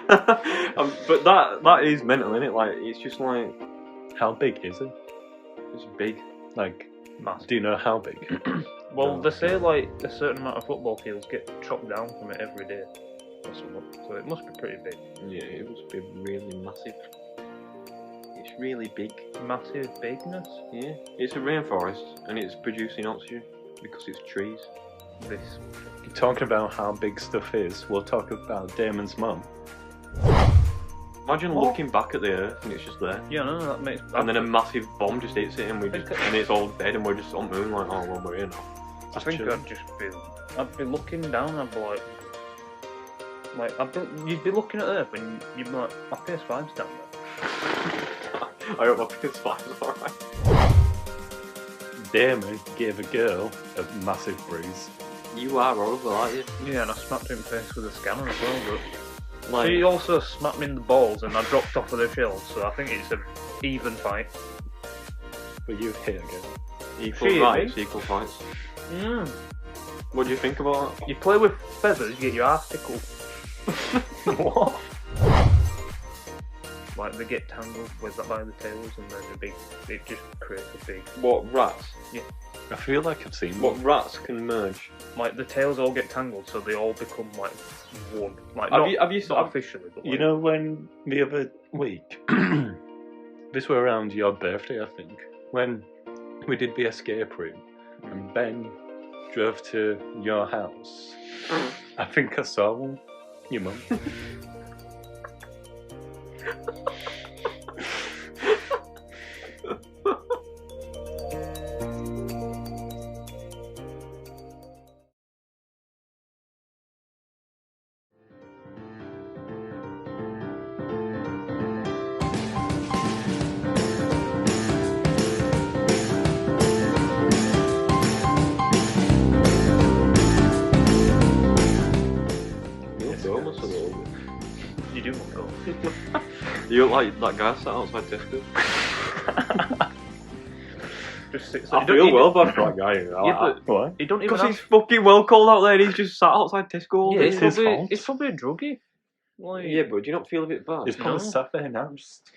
But that is mental, isn't it? Like, it's just like, How big is it? it's big. Like, Massive. do you know how big? Well, they say like a certain amount of football fields get chopped down from it every day, or something. So it must be pretty big. Yeah, it must be really massive. It's really big. Massive bigness. Yeah, it's a rainforest and it's producing oxygen because it's trees. This. Talking about how big stuff is, we'll talk about Damon's mum. Imagine What? looking back at the Earth and it's just there. Yeah, no, that makes. And then a massive bomb just hits it and and it's all dead and we're just on the moon like, oh well, we're here now. I think chill. I'd be looking down. I'd be like, you'd be looking at Earth and you'd be like, my PS5's down there. I hope my PS5 is alright. Damon gave a girl a massive bruise. You are horrible, aren't you? Yeah, and I smacked him in the face with a scanner as well. But Like, she also smacked me in the balls, and I dropped off of the shelf. So I think it's an even fight. But you hit a girl. equal She rights, is. equal fights. Mm. What do you think about You play with feathers, you get your ass tickled. What? Like they get tangled with by the tails, and then it just creates a big. what rats? I feel like I've seen What one. rats can merge? Like the tails all get tangled, so they all become like one. Like Have not, you not sort of- officially, but You like, know when the other week, this were around your birthday, I think, when we did the escape room and Ben drove to your house. I think I saw one. Your mum. You Yes, look guys. almost a little bit. you do want to go. You look like that guy sat outside Tesco. Just sits. I feel well bad for that guy. You know, Yeah, but What? he don't even. because Have, he's fucking well cold out there and he's just sat outside Tesco all yeah, day. it's his fault. it's probably a druggie. Like, Yeah, but do you not feel a bit bad? He's probably No. sat there now, just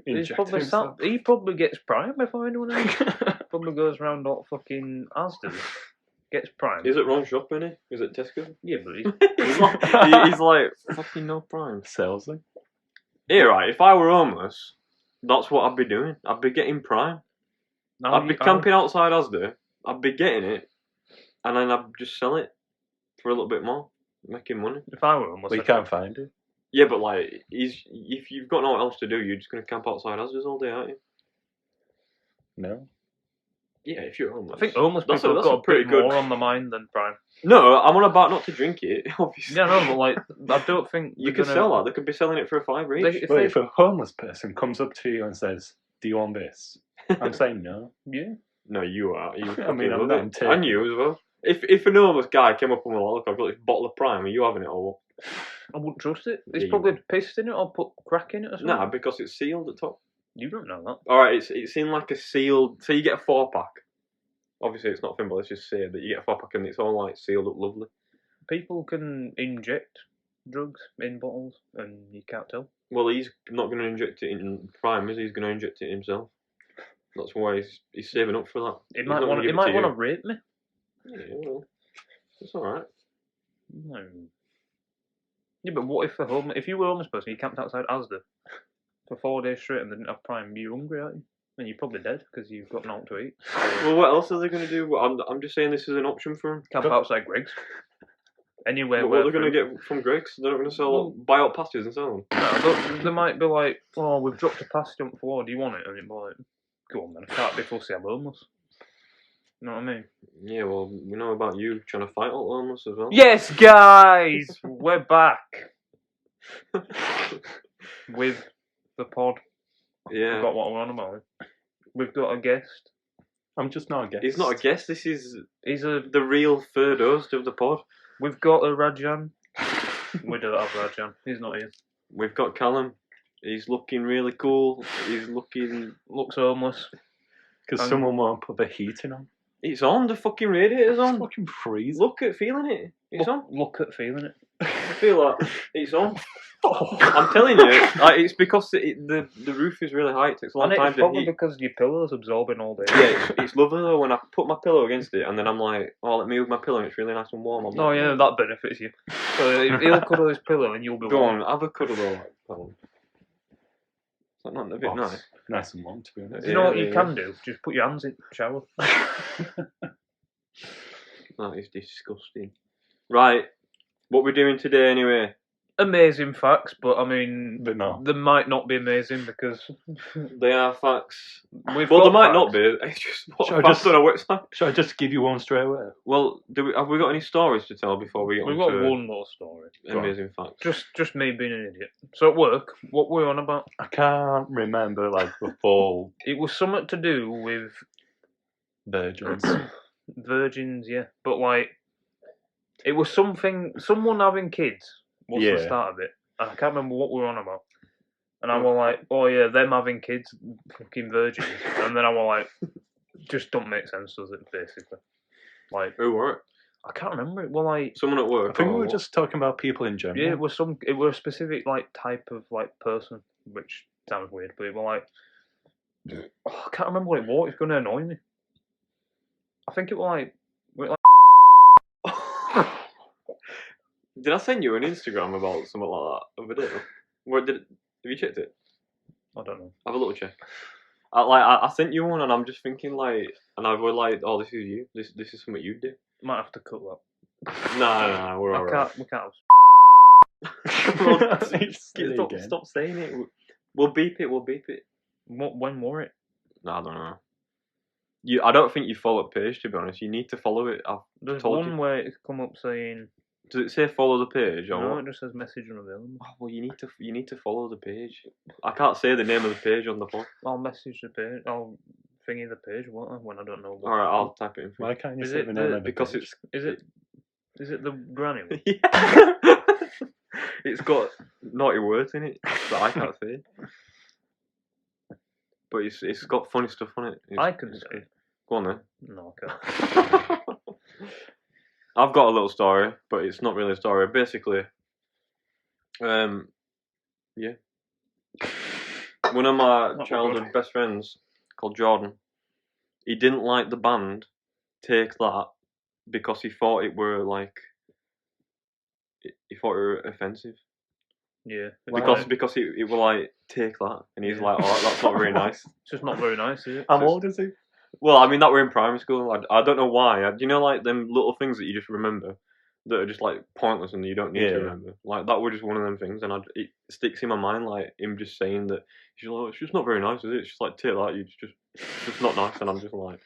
he's injecting probably himself. he probably gets prime before anyone else. Probably goes around all fucking Asda. Gets prime. Is it wrong shop, isn't he? Is it Tesco? Yeah, but He's like, fucking no prime. Salesman. Here, right, if I were homeless, that's what I'd be doing. I'd be getting prime. now I'd be you- camping outside Asda, I'd be getting it, and then I'd just sell it for a little bit more, making money. If I were almost, But you can't find it. Yeah, but like, if you've got nothing else to do, you're just going to camp outside Asda's all day, aren't you? No. Yeah, if you're homeless. I think homeless That's people a- have that's got a pretty bit good- more on the mind than prime. No, I'm on about not to drink it, obviously. Yeah, no, but like I don't think You they're could gonna- sell that. They could be selling it for $5 each. They- if But they- if a homeless person comes up to you and says, "Do you want this?" I'm saying no. Yeah, No, you are. You I mean, I'm love not it. taking And you as well. If a homeless guy came up and was like, look, I've got this bottle of prime, are you having it or what? I wouldn't trust it. It's Yeah, you probably pissed in it or put crack in it or something. Nah, because it's sealed at top. You don't know that. Alright, it's in like a sealed. So you get a 4-pack. Obviously, it's not thin, but let's just say that you get a 4-pack and it's all like sealed up lovely. People can inject drugs in bottles and you can't tell. Well, he's not going to inject it in prime, is he? He's going to inject it himself. That's why he's saving up for that. He He's might not want. gonna He give it might to want you. to rape me. Yeah, well, it's alright. No. Yeah, but what if if you were a homeless person, you camped outside Asda for 4 days straight and didn't have prime? You're hungry, aren't you? And you're probably dead because you've got nothing to eat. Well, what else are they going to do? Well, I'm just saying this is an option for them. Camp outside Greg's. Anywhere What where are they going to get from Greg's? They're not going to sell, buy out pasties and sell them. No, they might be like, oh, we've dropped a pasty on the floor, do you want it? And it'd be like, go on then, I can't be fussy, I'm homeless. You know what I mean? Yeah, well, we know about you trying to fight all homeless as well. Yes, guys! We're back with the pod. Yeah. Forgot what we're on about. We've got a guest. I'm just not a guest. He's not a guest, this is He's a. the real third host of the pod. We've got a Rajan. We don't have Rajan. He's not here. We've got Callum. He's looking really cool. He's looking... Looks homeless. Because someone won't put the heating on. It's on, the fucking radiator's It's on. fucking freezing. Look at feeling it. It's on. Look at feeling it. feel like it's on. I'm telling you, it's because the roof is really high. It takes a long And time it's to probably heat. because your pillow's absorbing all day. Yeah, it's lovely though when I put my pillow against it and then I'm like, oh, let me move my pillow and it's really nice and warm. I'm Oh like, yeah, that benefits you. So he'll cuddle his pillow and you'll be Go warm. on, have a cuddle though. Come on. Is that not a bit nice? Nice and warm, to be honest. Do you know what Yeah, you yeah. can do? Just put your hands in the shower. That is disgusting. Right, what we're doing today anyway? Amazing facts, but I mean, But no. they might not be amazing because They are facts. we've Well, got they might facts. not be. It's just what Shall I facts just- on a website. Shall I just give you one straight away? Well, have we got any stories to tell before we get We've on got to one more story. amazing facts? Just me being an idiot. So at work, what were we on about? I can't remember like the full It was something to do with virgins. virgins, yeah. But like, it was someone having kids was the Yeah. start of it. And I can't remember what we were on about. And I was like, oh yeah, them having kids, fucking virgins. And then I was like, just don't make sense, does it, basically? Like, Who were it? I can't remember it. Well, like, Someone at work. I think we or were what? just talking about people in general. yeah, it was a specific like type of like person, which sounds weird, but it was like, I can't remember what it was. It's going to annoy me. I think it was like Did I send you an Instagram about something like that over there? Have you checked it? I don't know. Have a little check. I sent you one and I'm just thinking like, and I was like, oh, this is you. This is something you do. Might have to cut that. Nah, we're alright. We can't. Stop saying it. We'll beep it. When were it? I don't know. I don't think you follow the page, to be honest. You need to follow it. There's told one you. where it's come up saying Does it say follow the page or no, what? it just says message unavailable. Oh, well, you need to follow the page. I can't say the name of the page on the phone. I'll message the page. I'll thingy the page, won't I? When I don't know. All right, I'll type it in. For Why can't you Is say it the name the- of the because page? it's Is it the granny one? yeah. It's got naughty words in it that I can't say. But it's got funny stuff on it. I can say it. Go on then. No, I can't. I've got a little story, but it's not really a story. Basically, yeah. One of my Not childhood good. best friends, called Jordan, he didn't like the band Take That because he thought it were like, he thought it were offensive. Yeah. Because it were like, take that. And he's Yeah. like, oh, that's not very nice. It's just not very nice, is it? How old is he? Well, I mean, that were in primary school. I don't know why. Do you know, like, them little things that you just remember that are just, like, pointless and you don't need to Yeah. remember? Like, that were just one of them things, and it sticks in my mind, like, him just saying that, she's like, it's just not very nice, is it? It's just like, take that, it's just not nice, and I'm just like,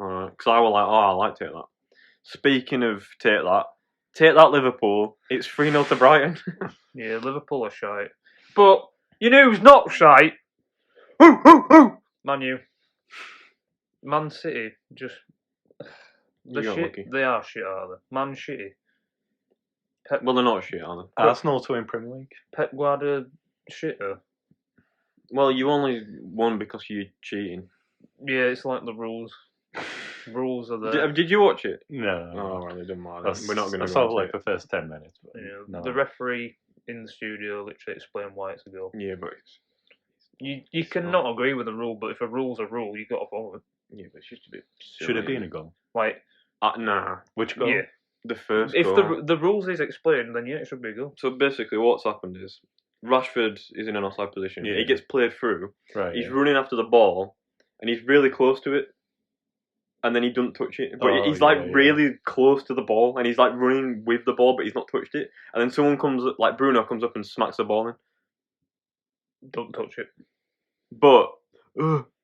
alright. Because I was like, oh, I like Take That. Speaking of Take That Liverpool, it's 3-0 to Brighton. Yeah, Liverpool are shite. But you know who's not shite? Man U. Man City just You got shit. lucky. They are shit, are they? Man City. Well, they're not shit, are they? Arsenal to win Premier League. Pep Guardiola shitter. Well, you only won because you're cheating. Yeah, it's like the rules. Rules are there. Did you watch it? No. Oh, right, it doesn't matter. That's- We're not going I to saw go like into the first 10 minutes. But You know, no. the referee in the studio literally explained why it's a goal. it. Yeah, but it's, You cannot agree with a rule, but if a rule's a rule, you got to follow it. yeah, but it's just a bit. Should it be in silly. a goal? Like, Nah, Which goal? yeah. the first If goal. the rules is explained, then yeah, it should be a goal. So basically, what's happened is Rashford is in an offside position. Yeah. He gets played through. Right. He's yeah. running after the ball, and he's really close to it. And then he doesn't touch it, but Oh, he's like yeah, yeah. really close to the ball, and he's like running with the ball, but he's not touched it. And then someone comes, like Bruno, comes up and smacks the ball in. Don't touch it. But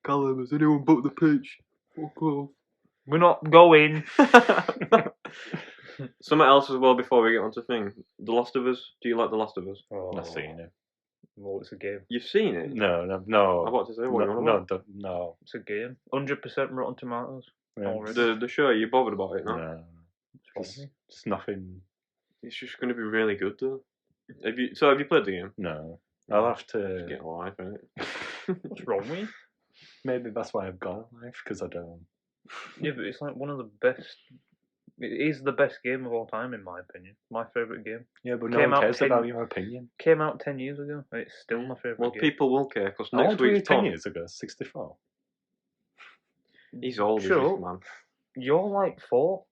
Callum, has anyone booked the pitch? Fuck off. We're not going. Something else as well before we get on to thing. The Last of Us. Do you like The Last of Us? Oh, Not seeing it. well, it's a game. You've seen it? No. I'm No. about to say what No. you No. want No. It's a game. 100% Rotten Tomatoes. Yeah. Already. the show. You bothered about it? No? No. What's wrong It's nothing. It's just going to be really good though. Have you played the game? No. I'll have Just to. get a life, innit? What's wrong with you? Maybe that's why I've got a life, because I don't. Yeah, but it's like one of the best It is the best game of all time, in my opinion. My favourite game. Yeah, but no Came one out cares 10 about your opinion. Came out 10 years ago, and it's still my favourite Well, game. people will care because How next old were you week's 10 Tom. years ago? 64. He's old, as Sure. this man. You're like 4.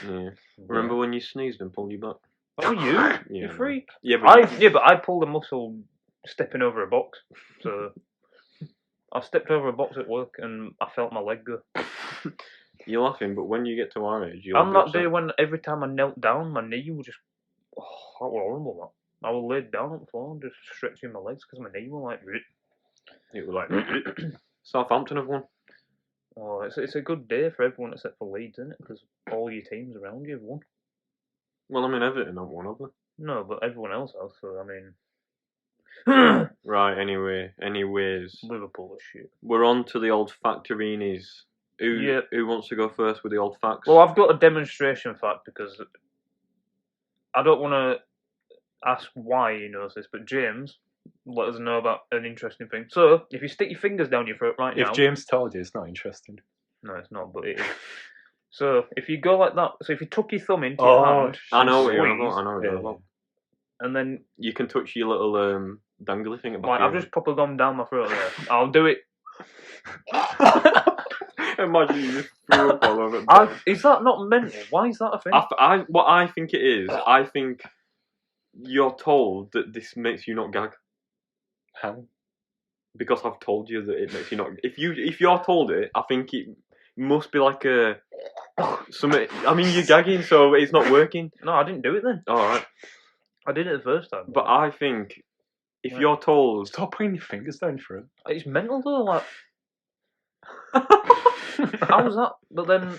Yeah. Remember when you sneezed and pulled your butt? Oh, you? Yeah, You man. freak. Yeah, but But I pulled a muscle stepping over a box. So I stepped over a box at work and I felt my leg go. you're laughing, but when you get to our age, you'll On be that upset. day when every time I knelt down, my knee would just. Oh, that was horrible, that. I was laid down on the floor, just stretching my legs because my knee was like. It was like Southampton have won. Oh, it's a good day for everyone except for Leeds, isn't it? Because all your teams around you have won. Well, I mean, Everton have won, have they? No, but everyone else has. So I mean, Right. Anyways, Liverpool is shit. we're on to the old factorinis. Yeah. Who wants to go first with the old facts? Well, I've got a demonstration fact because I don't want to ask why he knows this, but James let us know about an interesting thing. So, if you stick your fingers down your throat right If now, James told you, it's not interesting. no, it's not, but it is. So, if you go like that, so if you tuck your thumb into Oh, your hand, I know what squeeze, you're on about. I know what you're on Yeah. about. and then You can touch your little dangly thing at the back. like of I've your just proper gone down my throat there. I'll do it. Imagine you just threw up all over. Is that not mental? Why is that a thing? What I think it is, I think you're told that this makes you not gag How? because I've told you that it makes you not. If you're told it, I think it must be like a something. I mean, you're gagging, so it's not working. No, I didn't do it then. All right, I did it the first time. but I think if Right. you're told, Stop putting your fingers down your throat. It's mental though. Like, how's that? But then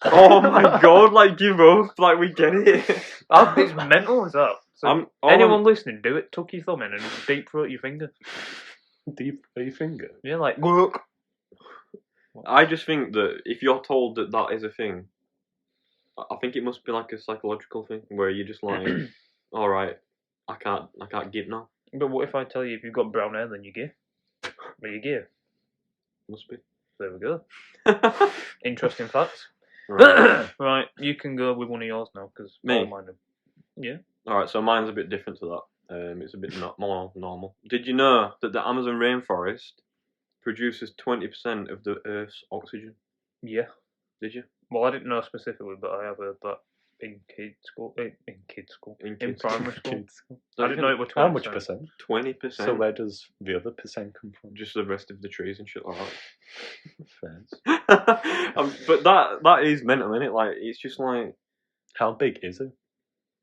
oh my god, like give up, like we get it. it's mental as that. So anyone listening, do it. Tuck your thumb in and deep throat your finger. Deep your finger. Yeah, like I just think that if you're told that that is a thing, I think it must be like a psychological thing where you're just like, all right, I can't give now. But what if I tell you if you've got brown hair, then you're gay? But you're gay. Must be. There we go. Interesting facts. Right. Right, you can go with one of yours now because Me? all mine are. Yeah. All right, so mine's a bit different to that. It's a bit more normal. Did you know that the Amazon rainforest produces 20% of the Earth's oxygen? Yeah. Did you? Well, I didn't know specifically, but I have heard that in primary school. Kids. I didn't know it was 20%. How much percent? 20%. So where does the other percent come from? Just the rest of the trees and shit like Fairs. that. But that is mental, isn't it? Like it's just like How big is it?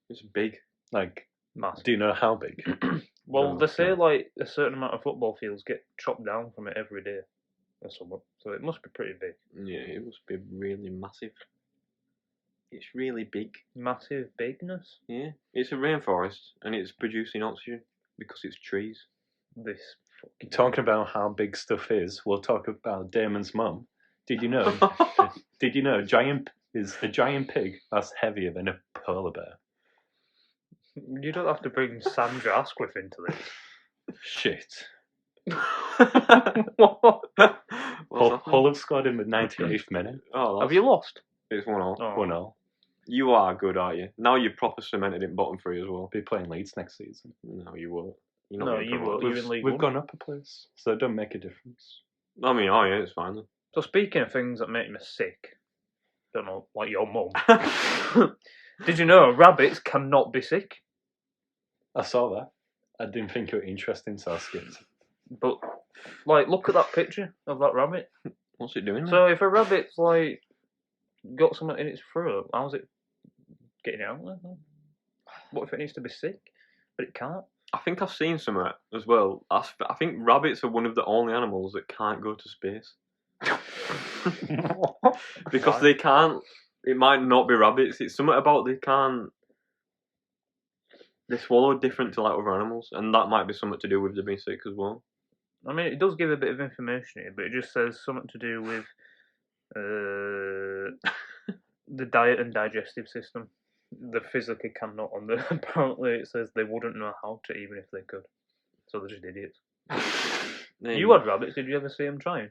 it's big. Like, Massive. do you know how big? Well, No, they say no. like a certain amount of football fields get chopped down from it every day or something. So it must be pretty big. Yeah, it must be really massive. It's really big. Massive bigness. Yeah, it's a rainforest and it's producing oxygen because it's trees. This fucking Talking about how big stuff is, we'll talk about Damon's mum. Did you know? Did you know a giant pig that's heavier than a polar bear? You don't have to bring Sandra Asquith into this. Shit. What's happening? Hull scored in the 98th minute. Oh, Have you lost? It's 1-0. Oh. 1-0. You are good, aren't you? Now you're proper cemented in bottom three as well. Be playing Leeds next season. No, you won't. You're not No, getting you promoted. won't. You're in League We've One. gone up a place, so it don't make a difference. I mean, oh yeah, it's fine then. So speaking of things that make me sick, don't know, like your mum. Did you know rabbits cannot be sick? I saw that. I didn't think it was interesting, so I skipped. But like, look at that picture of that rabbit. What's it doing? So if a rabbit's like got something in its throat, how's it getting it out there? What if it needs to be sick, but it can't? I think I've seen some of that as well. I think rabbits are one of the only animals that can't go to space because Why? they can't. It might not be rabbits. It's something about they can't. They swallow different to like other animals, and that might be something to do with them being sick as well. I mean, it does give a bit of information here, but it just says something to do with the diet and digestive system. They physically cannot, and apparently it says they wouldn't know how to even if they could. So they're just idiots. Then You had rabbits. Did you ever see them trying?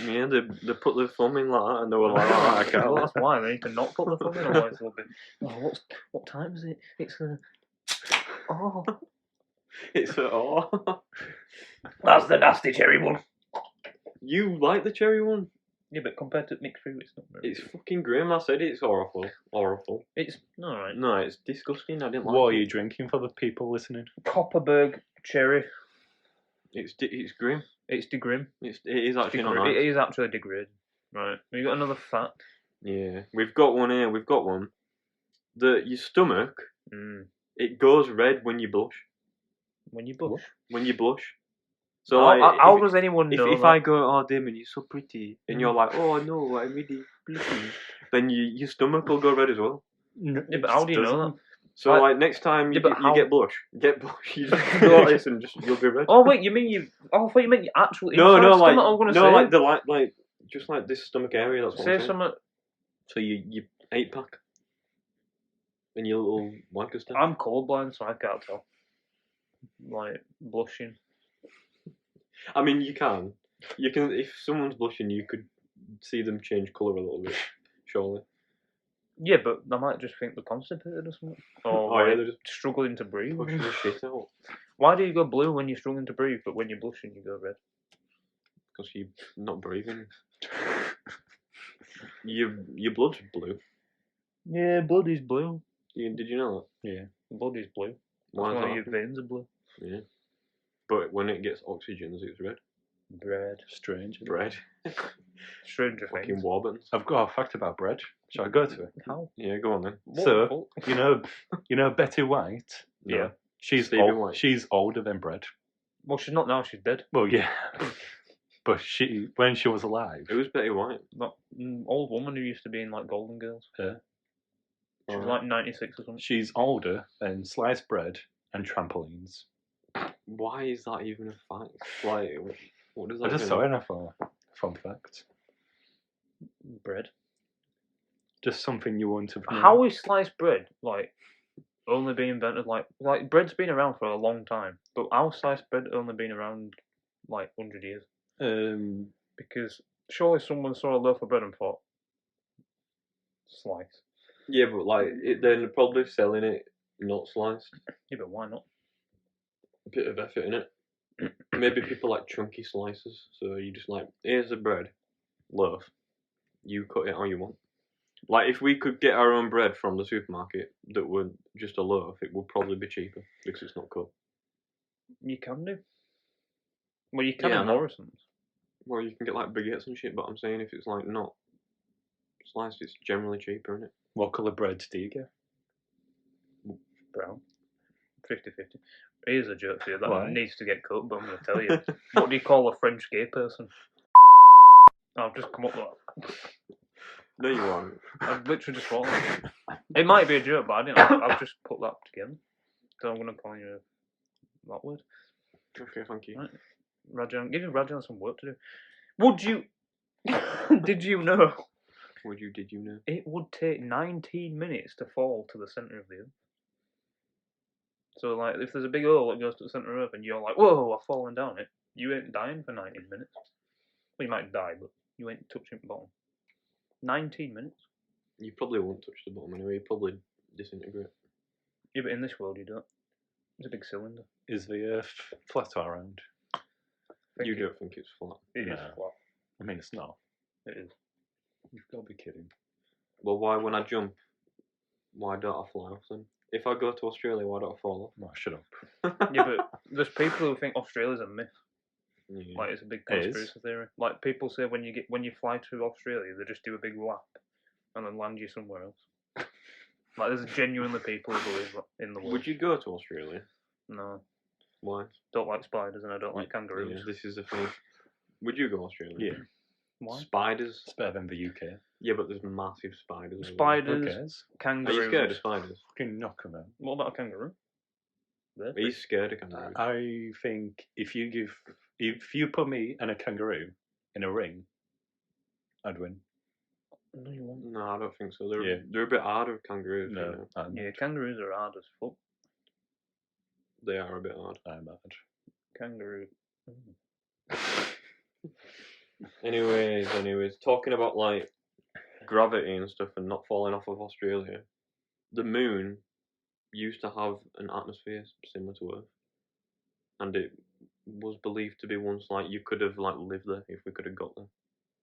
Yeah, they put their thumb in like that, and they were like, "Oh, I can't." Well, that's why they need to not put the thumb in. Otherwise, they'll be. Oh, what time is it? It's Oh, It's that's the nasty cherry one. You like the cherry one? Yeah, but compared to mixed fruit, it's not very. It's fucking grim. I said it's awful. Awful. It's all right. No, it's disgusting. I didn't like What are it. you drinking for the people listening? Copperberg cherry. It's grim. It's degrim. It is actually not It nice. is actually degraded. Right. We got another fact. Yeah, we've got one here. We've got one. Your stomach, Mm. it goes red when you blush. When you blush. When you blush. So How does anyone know? if that? I go, "Oh, Damon, you're so pretty," and you're Mm. like, "Oh no, I'm really pretty," then your stomach will go red as well. No, Yeah, but how do you know that? So Like- like next time Yeah, you but how- get blush, you just go like this and just you'll be red. Oh wait, you mean you? Oh, I thought you meant your actual no, inside like stomach. I'm gonna no, say. like the like just like this stomach area. That's what Say I'm saying. something. So you 8-pack and your little wanker stuff. I'm colorblind, so I can't tell. Like blushing. I mean, you can if someone's blushing, you could see them change colour a little bit, surely. Yeah, but I might just think they're constipated or something. Or Oh, like yeah, they're just struggling to breathe. pushing the shit out Why do you go blue when you're struggling to breathe, but when you're blushing you go red? because you're not breathing. Your blood's blue. Yeah, blood is blue. Did you know Yeah. Blood is blue. that? Why That's is why that? your veins are blue. Yeah. But when it gets oxygen, it's red. Bread. Strange. isn't it? Bread. Stranger Fucking things. Warburtons. I've got a fact about bread. Shall I go to it? How? Yeah, go on then. What So, the fuck? you know Betty White. No. Yeah. She's Stevie White. She's older than bread. Well, she's not now. She's dead. Well, yeah, but when she was alive, It was Betty White. That old woman who used to be in like Golden Girls. Her. She was Alright. like 96 or something. she's older than sliced bread and trampolines. Why is that even a fact? Like, what does that I just even saw mean? it for fun fact. Bread. Just something you want to know. How is sliced bread like only been invented like bread's been around for a long time, but how sliced bread only been around like 100 years? Because surely someone saw a loaf of bread and thought, slice. Yeah, but like, they're probably selling it not sliced. Yeah, but why not? A bit of effort in it. Maybe people like chunky slices, so you just like, here's a bread loaf. You cut it how you want. Like, if we could get our own bread from the supermarket that were just a loaf, it would probably be cheaper because it's not cut. You can do. Well, you can Yeah, I in know. Morrison's. Well, you can get like baguettes and shit, but I'm saying if it's like not sliced, it's generally cheaper, isn't it? What colour bread do you get? Brown. 50-50. Here's a joke for you that Why? needs to get cut, but I'm going to tell you. What do you call a French gay person? I've just come up with that. No, you aren't. I've literally just thought that. It might be a joke, but I didn't. I've just put that together. So I'm going to call you that word. Okay, thank you. Right. Rajan, give Rajan some work to do. Would you... Did you know Did you know? it would take 19 minutes to fall to the centre of the Earth? So, like, if there's a big hole that goes to the centre of Earth and you're like, whoa, I've fallen down it, you ain't dying for 19 minutes. Well, you might die, but you ain't touching the bottom. 19 minutes? You probably won't touch the bottom anyway. You probably disintegrate. Yeah, but in this world you don't. It's a big cylinder. Is the Earth flat or round? You don't think it's flat. It is No. flat. I mean, it's not. It is. You've got to be kidding. Well, why when I jump, why don't I fly off then? If I go to Australia, why don't I fall Oh, shut up. off? Yeah, but there's people who think Australia's a myth. Yeah. Like, it's a big It is. conspiracy theory. Like, people say when you fly to Australia, they just do a big lap and then land you somewhere else. Like, there's genuinely people who believe that in the world. Would you go to Australia? No. Why? Don't like spiders and I don't like kangaroos. Yeah, this is the thing. Would you go to Australia? Yeah. Why? Spiders? It's better than the UK. Yeah, but there's massive spiders. over there. Who Spiders, cares? Are kangaroos. you scared of spiders? Fucking knock them out. What about a kangaroo? They're Are you scared of Uh, kangaroos? I think if you put me and a kangaroo in a ring, I'd win. No, you won't. No, I don't think so. Yeah. They're a bit harder, kangaroos. You No, know? I'm Yeah, kangaroos are hard as fuck. They are a bit hard. I'm bad. Kangaroo. Mm. Anyways, talking about like gravity and stuff and not falling off of Australia, the moon used to have an atmosphere similar to Earth, and it was believed to be once like you could have like lived there if we could have got there.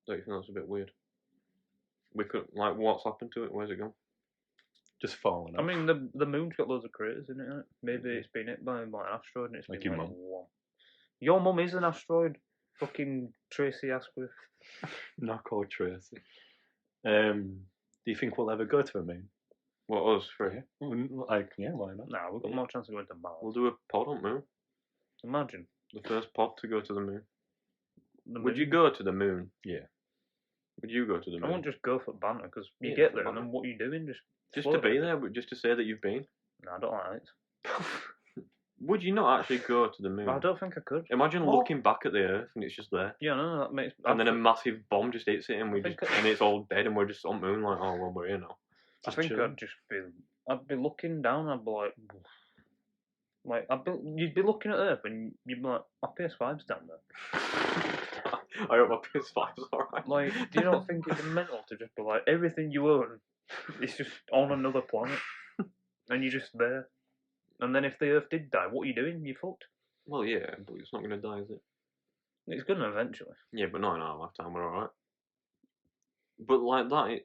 Don't you think that's a bit weird? We could like what's happened to it? Where's it gone? Just falling I off. mean, the moon's got loads of craters in it. Right? Maybe it's been hit by like an asteroid and it's Like been your like, mum. "Whoa." Your mum is an asteroid. Fucking Tracy Asquith. Knock or Tracy. Do you think we'll ever go to the moon? What us for? Yeah. Like, yeah, why not? Nah, we've got more chance of going to Mars. We'll do a pod on moon. Imagine. The first pod to go to the moon. The Would you moon. go to the moon? Yeah. Would you go to the I moon? won't just go for banter because you Yeah, get for there and banter. then what are you doing? Just to float be there? there, but just to say that you've been. Nah, I don't like it. Would you not actually go to the moon? I don't think I could. Imagine What? looking back at the Earth and it's just there. Yeah, no, that makes. And then a massive bomb just hits it and we I think just and it's all dead and we're just on moon like, oh well, we're here now. I Just think chilling. I'd be looking down. I'd be like, you'd be looking at Earth and you'd be like, my PS5's down there. I hope my PS5's alright. Like, do you not think it's mental to just be like, everything you own is just on another planet, and you're just there. And then if the Earth did die, what are you doing? You fucked. Well, yeah, but it's not going to die, is it? It's gonna eventually. Yeah, but not in our lifetime, we're alright. But like that,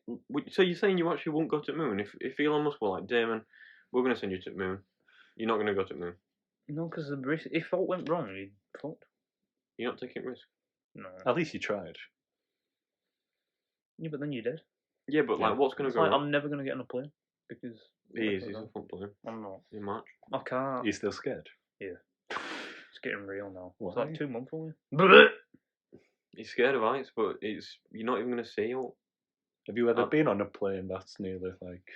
so you're saying you actually won't go to the moon? If Elon Musk were like, Damon, we're going to send you to the moon, you're not going to go to the moon? No, because the risk. If all went wrong, you'd fucked. You're not taking risk? No. At least you tried. Yeah, but then you're dead. Yeah, but Yeah. like, what's going to It's go like, wrong? I'm never gonna get on a plane because. He is, he's a fun plane I'm not. in March. I can't. Are you still scared? It's getting real now. It's Why? like 2 months away. He's scared of heights, but you're not even going to see it. Have you ever I've- been on a plane that's nearly like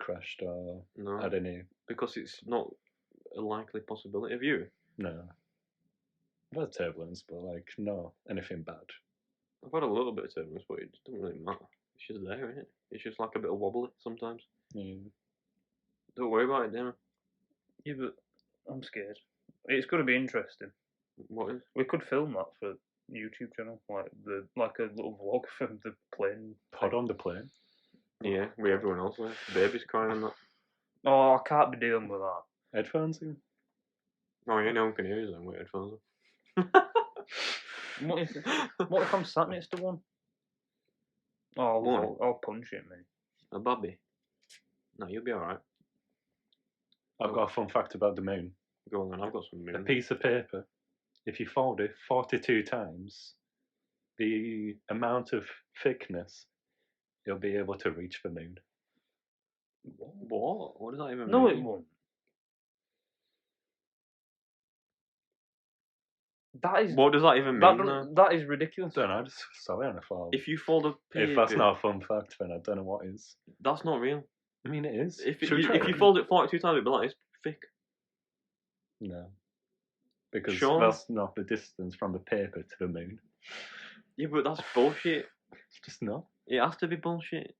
crashed or No, had any? because it's not a likely possibility. Have you? No. I've had turbulence, but like no anything bad. I've had a little bit of turbulence, but it doesn't really matter. It's just there, isn't it? It's just like a bit of wobbly sometimes. Yeah. Don't worry about it, Damon. Yeah, but I'm scared. It's gonna be interesting. What is? We could film that for YouTube channel, like a little vlog from the plane. Pod on the plane. Yeah, with everyone else there. Babies crying and that. Oh, I can't be dealing with that. Headphones in. Oh yeah, no one can hear you then with headphones What if I'm sat next to one? Oh, What? I'll punch it, mate. A babby. No, you'll be alright. I've got a fun fact about the moon. Go on then, I've got some A moon. piece of paper, if you fold it 42 times, the amount of thickness you'll be able to reach the moon. What? What does that even No, mean? it won't. That is What does that even mean? though? that is ridiculous. I don't know, I just saw it on a file. If you fold a paper, If that's not a fun fact, then I don't know what is. that's not real. I mean, it is. If Should we try if you it? fold it 42 times, it'd be like it's thick. No. Because Sure. that's not the distance from the paper to the moon. Yeah, but that's bullshit. It's just not. It has to be bullshit.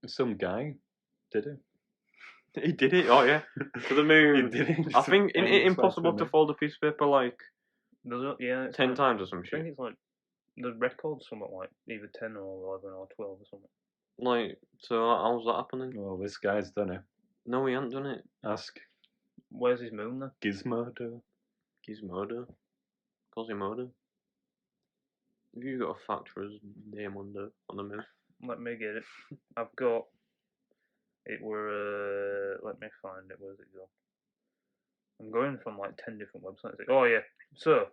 Some guy did it. He did it. Oh yeah, to the moon. He did it. I think Just it went impossible to to the fold a piece of paper like Yeah, it's 10 like, times or some I think shit. it's like the record's something like either 10 or 11 or 12 or something. Like, so how's that happening? Well, this guy's done it. No, he hasn't done it. Ask Where's his moon then? Gizmodo. Gizmodo. Quasimodo. Have you got a fact for us, Diamondo, on the moon? Let me get it. I've got. It were. Let me find it. Where's it go? I'm going from like 10 different websites. Oh yeah. So,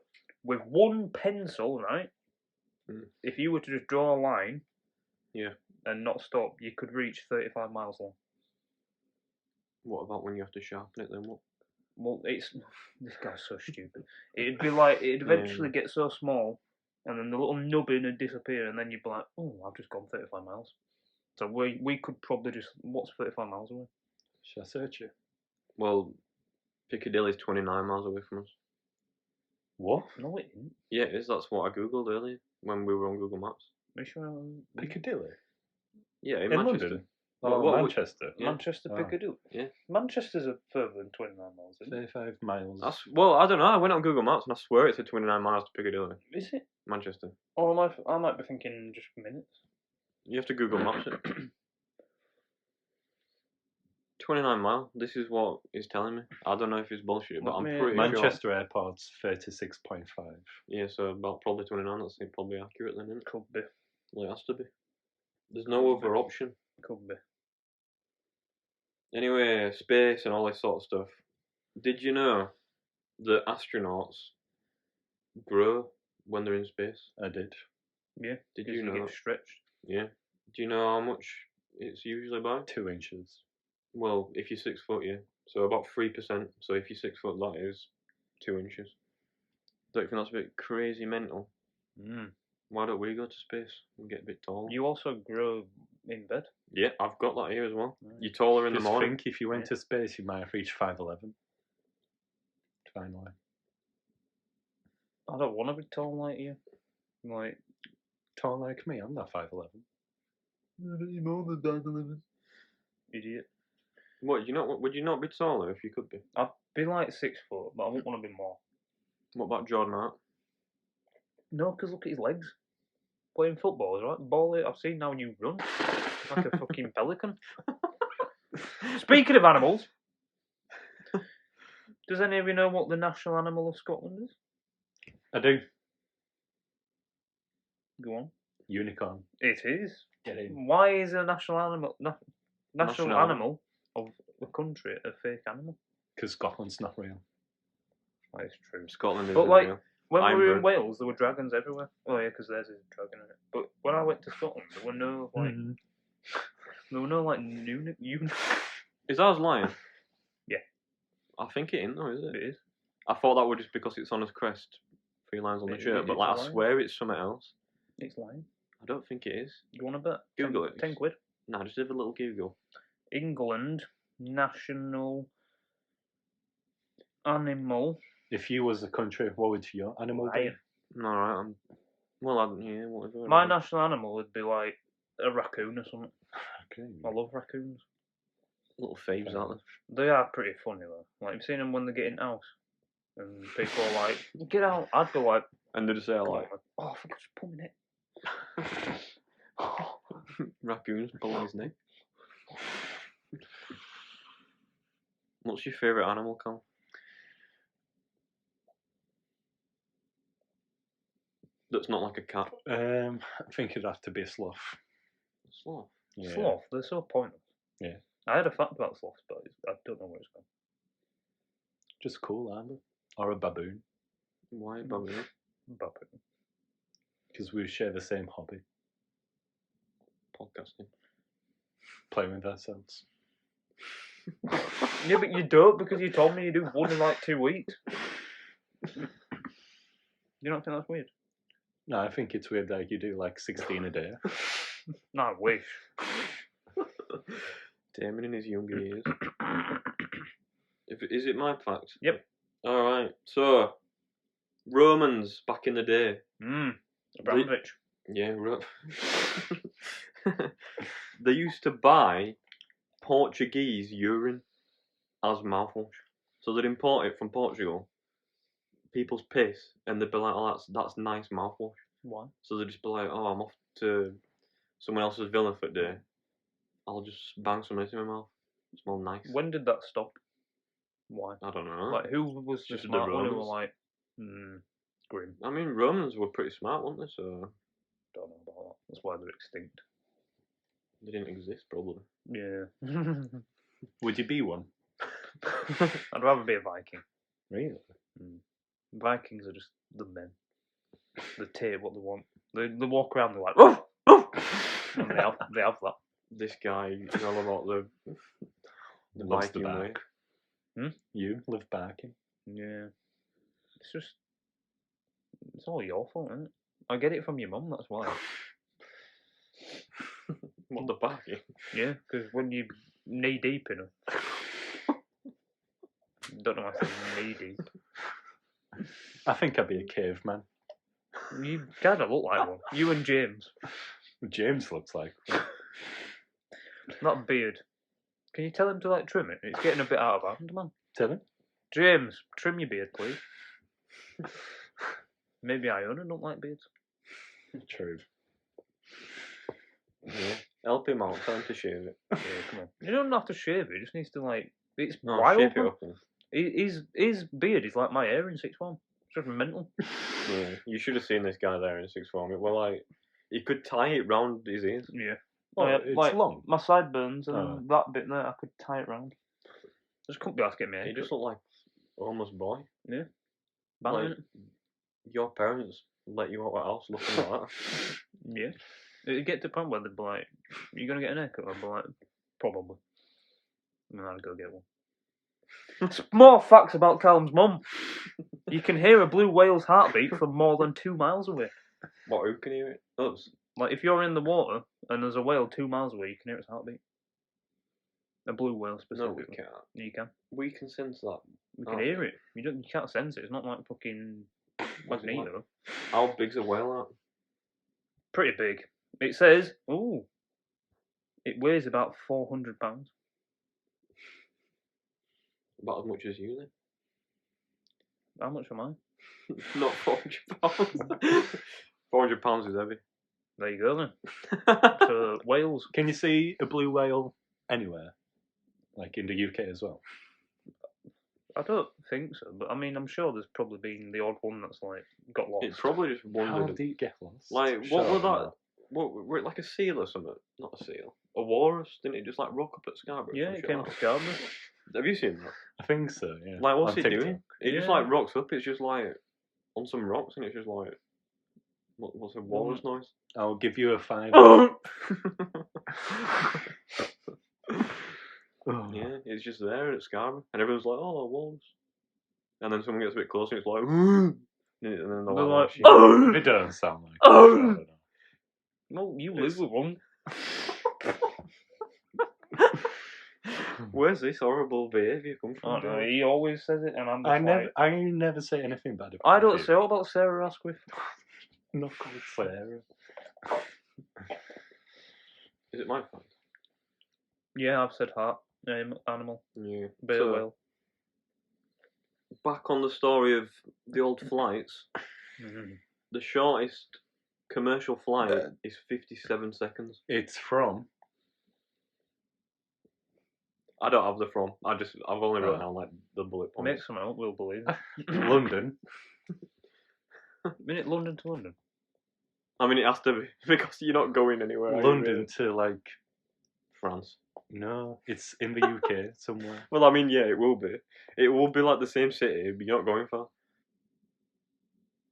with one pencil, right? Mm. If you were to just draw a line. Yeah. And not stop, you could reach 35 miles long. What about when you have to sharpen it then? What? Well, it's this guy's so stupid. It'd be like it'd eventually get so small, and then the little nubbin would disappear, and then you'd be like, "Oh, I've just gone 35 miles." So we could probably just what's 35 miles away? Should I search it? Well, Piccadilly's 29 miles away from us. What? No, it isn't. Yeah, it is. That's what I googled earlier when we were on Google Maps. Are you sure? Piccadilly? Yeah, in In Manchester. London? Oh, what- Manchester. Yeah. Manchester Oh. Piccadilly. Yeah. Manchester's a further than 29 miles, isn't it? 35 miles. Well, I don't know. I went on Google Maps and I swear it's a 29 miles to Piccadilly, Is it? Manchester. Or I might be thinking just minutes. You have to Google Maps it. 29 mile. This is what it's telling me. I don't know if it's bullshit, but Let I'm me- pretty sure. Manchester Airport's 36.5. Yeah, so about probably 29. That's probably accurate then, isn't it? Could be. Well, it has to be. There's no other option. Could be. Anyway, space and all this sort of stuff. Did you know that astronauts grow when they're in space? I did. Yeah. Did 'cause you know? get stretched? Yeah. Do you know how much it's usually by? 2 inches. Well, if you're 6 foot, yeah. So about 3%. So if you're 6 foot, that is 2 inches. Don't you think that's a bit crazy mental? Mm. Why don't we go to space and get a bit taller? You also grow in bed. Yeah, I've got that here as well. Right. You're taller in Just the morning. think if you went Yeah. to space, you might have reached 5'11". Finally. I don't want to be tall like you. Like, Tall like me, I'm not 5'11". idiot. What? Would you not be taller if you could be? I'd be like 6 foot, but I wouldn't want to be more. What about Jordan Hart? No, because look at his legs. Playing football, right? Ball, I've seen now you run. Like a fucking pelican. Speaking of animals, does any of you know what the national animal of Scotland is? I do. Go on. Unicorn. It is. Get in. Why is a national animal National animal of the country a fake animal? Because Scotland's not real. That is true. Scotland is But like, real. when we I'm were in Brit. Wales, there were dragons everywhere. Oh yeah, because theirs is a dragon in it. But when I went to Scotland, there were no like, there were no like Is ours lion? Yeah. I think it ain't though, is it? It is. I thought that was just because it's on his crest, 3 lines on the It- shirt, but it's like a I lion. swear it's something else. It's lying. I don't think it is. You want a bet? Google it. 10 quid. Nah, just have a little Google. England national animal If you was a country, what would your animal be? lion. Alright, yeah, whatever. My national animal would be like a raccoon or something. Okay. I love raccoons. Little faves, aren't They are pretty funny though. Like, you've seen them when they get in house. And people are like, get out. I'd be like, they? And they just say come like, on, man. Oh, I think I just pulled my neck. raccoons pulling his neck. What's your favourite animal, Cal? That's not like a cat. I think it'd have to be a sloth. Sloth. Yeah. Sloth, they're so pointless. Yeah. I had a fact about sloths, but I don't know where it's gone. Just cool, aren't they? Or a baboon. Why baboon? Baboon. Because we share the same hobby. Podcasting. Playing with ourselves. Yeah, but you don't because you told me you do one in like 2 weeks. You don't think that's weird? No, I think it's weird that you do like 16 a day. No, I wish. Damon in his younger years. Is it my fact? Yep. Alright, so Romans back in the day. Abramovich. Yeah, they used to buy Portuguese urine as mouthwash. So they'd import it from Portugal, people's piss, and they'd be like, oh, that's nice mouthwash. Why? So they'd just be like, oh, I'm off to someone else's villa for the day. I'll just bang some into my mouth. Smell nice. When did that stop? Why? I don't know. Like, who was the Just the smart one who were Romans. like, grim? I mean, Romans were pretty smart, weren't they? So Don't know about that. That's why they're extinct. they didn't exist, probably. Yeah. Would you be one? I'd rather be a Viking. Really? Vikings are just the men. They take what they want. They walk around, they're like, woof, woof! And they have that. This guy is all about the Loves the Viking way. Hmm? You live barking. Yeah. It's all your fault, isn't it? I get it from your mum, that's why. What, the Viking? Yeah, because when you knee deep in her. Don't know why I say knee deep. I think I'd be a caveman. You kind of look like one. You and James. James looks like one. That beard. Can you tell him to like trim it? It's getting a bit out of hand, man. Tell him. James, trim your beard, please. Maybe Iona don't like beards. True. Yeah. Help him out. Tell him to shave it. Yeah, come on. You don't have to shave it. He just needs to like. It's No, wild. shape it Man. up. And, His beard is like my hair in sixth form. It's just mental. yeah. You should have seen this guy there in sixth form. It well, like he could tie it round his ears. Yeah. Oh, yeah, it's like long. my sideburns and Oh. that bit there, I could tie it round. Just couldn't be asked to get me. He just looked like almost boy. Yeah. Like, Banging it. your parents let you out of the house looking like that. Yeah. It'd get to the point where they'd be like, "You gonna get an haircut?" I'd be like, "Probably." And then I'd go get one. More facts about Callum's mum. You can hear a blue whale's heartbeat from more than 2 miles away. What? Who can hear it? Us. Like if you're in the water and there's a whale 2 miles away, you can hear its heartbeat. A blue whale No, specifically. we can't. You can. We can sense that. We can Oh. hear it. You can't sense it. It's not like fucking What's it like? Magneto. How big's a whale at? Pretty big. It says, ooh, it weighs about 400 pounds. About as much as you then. How much am I? Not 400 pounds. 400 pounds is heavy. There you go then. So whales. Can you see a blue whale anywhere? Like in the UK as well? I don't think so, but I mean, I'm sure there's probably been the odd one that's like got lost. It's probably just How wondered. did it get lost? Like, what Surely was that? not. What, were it like a seal or something? Not a seal. A walrus? Didn't it just like rock up at Scarborough? Yeah, Some it shit came like to that? Scarborough. Have you seen that? I think so, yeah. Like, what's On it TikTok. doing? It just Yeah. like rocks up. It's just like on some rocks, and it's just like what's a walrus noise? I'll give you a 5. Oh. Yeah, it's just there at Scarborough, and everyone's like, "Oh, a walrus," and then someone gets a bit closer, and it's like, and then they're They're like, like, "Oh, shit." They don't sound like Oh. I don't know. Well, you live with one. Where's this horrible behaviour come I from? don't know, Joe? he always says it, and I'm just I never say anything bad about I don't you. say what about Sarah Asquith. Not called Sarah. Is it my fault? Yeah, I've said heart, animal, Yeah. bear So, whale. back on the story of the old flights, Mhm. the shortest commercial flight is 57 seconds. It's from I don't have the from. I've only wrote Oh. down like the bullet Make points. some out, we'll believe it. London. Minute London to London. I mean, it has to be because you're not going anywhere. are you, London really? to like France. no, it's in the UK somewhere. Well, I mean, yeah, it will be. It will be like the same city, but you're not going far.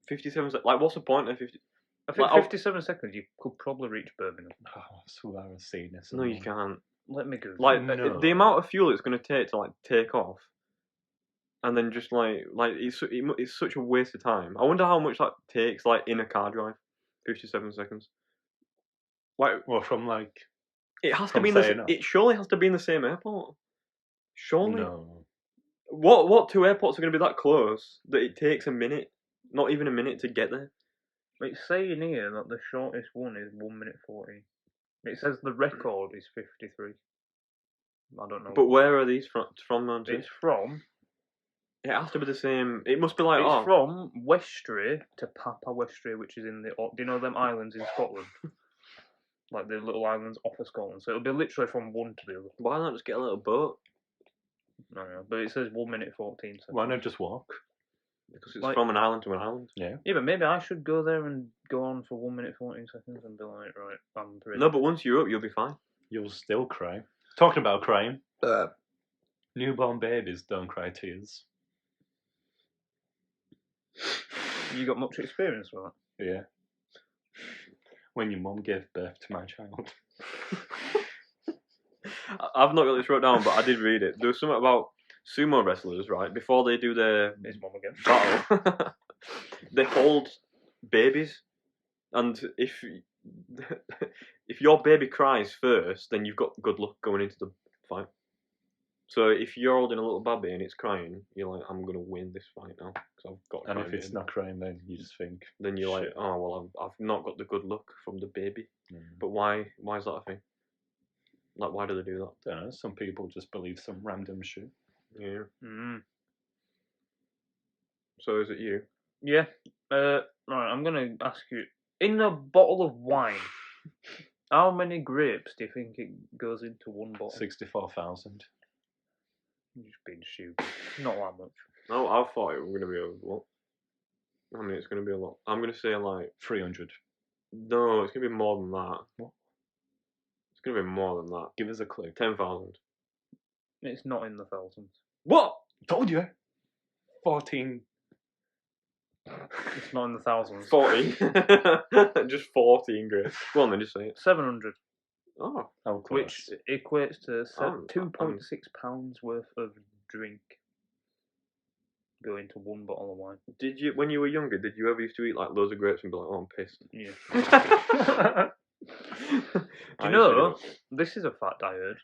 57 seconds. Like, what's the point of 50? I think Like, I'll- 57 seconds you could probably reach Birmingham. Oh, so I was seeing this. No, you can't. Let me go. Like, No. the amount of fuel it's going to take to like take off, and then just like it's such a waste of time. I wonder how much that takes like in a car drive. 57 seconds. Like, Well, from like it has to From be in the. saying off. It surely has to be in the same airport. Surely. no. What two airports are going to be that close that it takes a minute, not even a minute, to get there? It's saying here that the shortest one is 1 minute 14. It says the record is 53. I don't know. But where are these from? Nancy? It's from. It has to be the same. It must be like It's from Westray to Papa Westray, which is in the. Do you know them islands in Scotland? Like the little islands off of Scotland. So it'll be literally from one to the other. Why not just get a little boat? I don't know. But it says 1 minute 14 seconds. Why not just walk? Because it's Like- from an island to an island. Yeah, but maybe I should go there and go on for 1 minute 14 seconds and be like, right, I'm ready. No, but once you're up, you'll be fine. You'll still cry. Talking about crying. Newborn babies don't cry tears. You got much experience with that? Yeah. When your mum gave birth to my child. I've not got this wrote down, but I did read it. There was something about sumo wrestlers, right? Before they do their His mum again. battle, they hold babies, and if your baby cries first, then you've got good luck going into the fight. So if you're holding a little baby and it's crying, you're like, I'm gonna win this fight now because I've got. And crying if it's baby. not crying, then you just think, Then you're like, shit. oh well, I've not got the good luck from the baby. mm. But why is that a thing? Like, why do they do that? Don't know. Some people just believe some random shit. Yeah. Mm. So is it you? Yeah. Right, I'm going to ask you, in a bottle of wine, how many grapes do you think it goes into one bottle? 64,000. You're just being stupid. Not that much. No, I thought it was going to be a lot. I mean, it's going to be a lot. I'm going to say, like, 300. no, it's going to be more than that. What? It's going to be more than that. Give us a clue. 10,000. It's not in the thousands. What? Told you. 14. It's not in the thousands. 14. Just 14 grapes. Go on then, just say it. 700, Oh. How close? which equates to I'm- 2.6 pounds worth of drink go into one bottle of wine. Did you, when you were younger, did you ever used to eat like loads of grapes and be like, oh, I'm pissed? Yeah. I Do you used to know, do it. this is a fact I heard.